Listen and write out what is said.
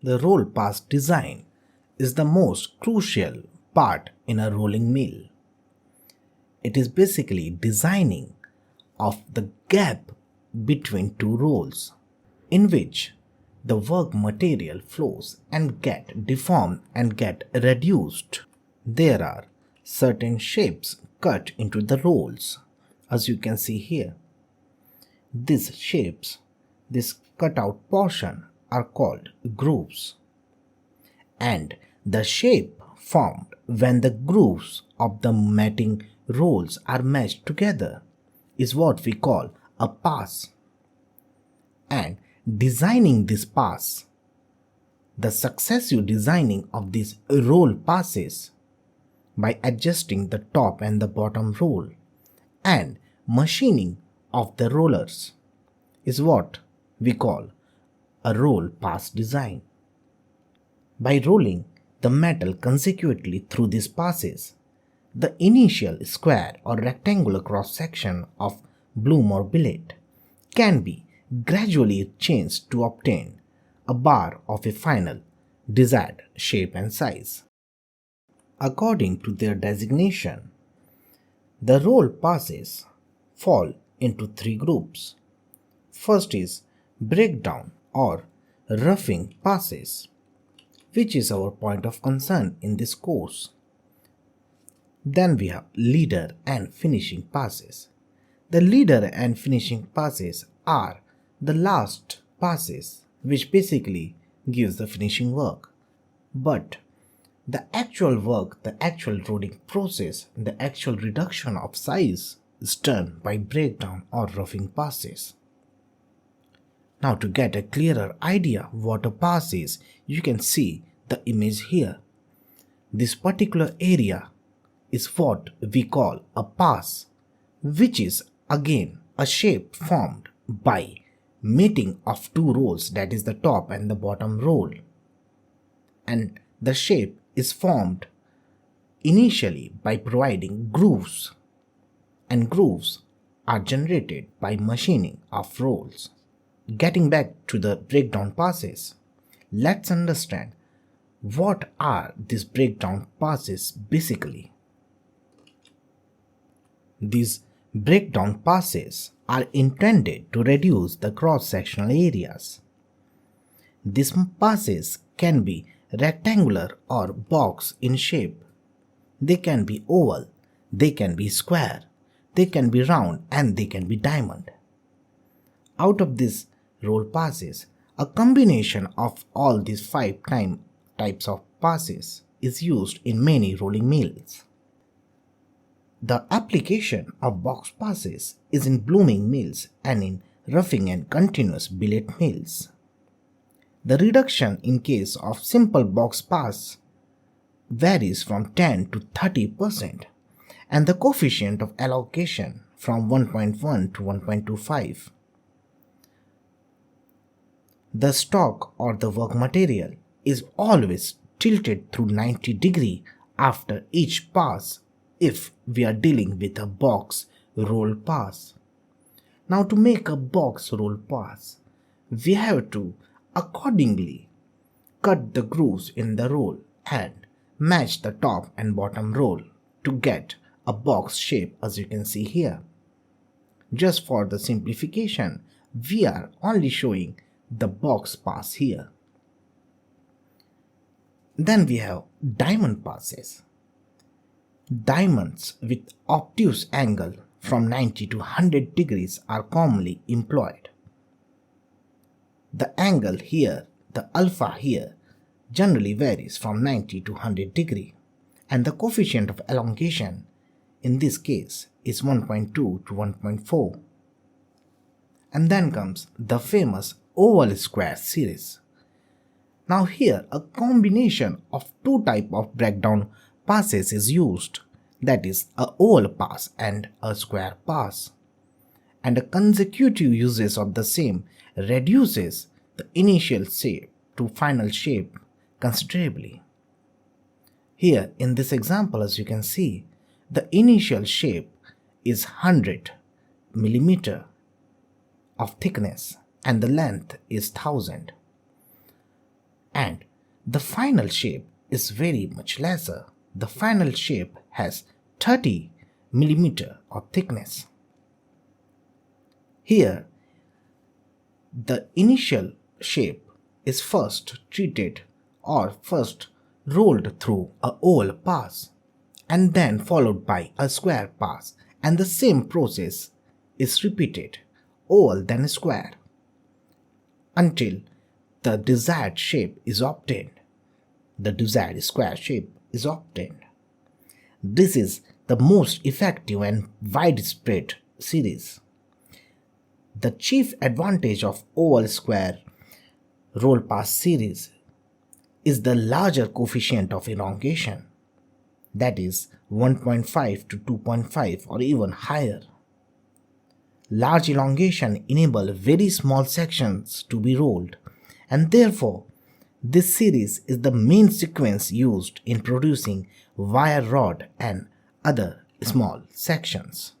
The roll pass design is the most crucial part in a rolling mill. It is basically designing of the gap between two rolls in which the work material flows and get deformed and get reduced. There are certain shapes cut into the rolls, as you can see here. These shapes, this cutout portion, are called grooves, and the shape formed when the grooves of the matting rolls are matched together is what we call a pass. And designing this pass, the successive designing of these roll passes by adjusting the top and the bottom roll and machining of the rollers is what we call a roll pass design. By rolling the metal consecutively through these passes, the initial square or rectangular cross section of bloom or billet can be gradually changed to obtain a bar of a final desired shape and size. According to their designation, the roll passes fall into three groups. First is breakdown or roughing passes, which is our point of concern in this course. Then we have leader and finishing passes. The leader and finishing passes are the last passes which basically gives the finishing work. But the actual work, the actual rolling process, the actual reduction of size is done by breakdown or roughing passes. Now to get a clearer idea what a pass is, you can see the image here. This particular area is what we call a pass, which is again a shape formed by mating of two rolls, that is the top and the bottom roll. And the shape is formed initially by providing grooves, and grooves are generated by machining of rolls. Getting back to the breakdown passes, let's understand what are these breakdown passes basically. These breakdown passes are intended to reduce the cross-sectional areas. These passes can be rectangular or box in shape. They can be oval, they can be square, they can be round, and they can be diamond. Out of these roll passes, a combination of all these five types of passes is used in many rolling mills. The application of box passes is in blooming mills and in roughing and continuous billet mills. The reduction in case of simple box pass varies from 10 to 30%, and the coefficient of allocation from 1.1 to 1.25. The stock or the work material is always tilted through 90 degrees after each pass if we are dealing with a box roll pass. Now to make a box roll pass, we have to accordingly cut the grooves in the roll and match the top and bottom roll to get a box shape, as you can see here. Just for the simplification, we are only showing the box pass here. Then we have diamond passes. Diamonds with obtuse angle from 90 to 100 degrees are commonly employed. The angle here, the alpha here, generally varies from 90 to 100 degree, and the coefficient of elongation in this case is 1.2 to 1.4. And then comes the famous oval square series. Now here a combination of two types of breakdown passes is used, that is a oval pass and a square pass, and a consecutive uses of the same reduces the initial shape to final shape considerably. Here in this example, as you can see, the initial shape is 100 millimeter of thickness and the length is 1000. and the final shape is very much lesser. The final shape has 30 millimeter of thickness. Here, the initial shape is first treated or first rolled through a oval pass and then followed by a square pass, and the same process is repeated, oval then square, until the desired shape is obtained. The desired square shape is obtained. This is the most effective and widespread series. The chief advantage of oval square roll pass series is the larger coefficient of elongation, that is 1.5 to 2.5 or even higher. Large elongation enable very small sections to be rolled, and therefore this series is the main sequence used in producing wire rod and other small sections.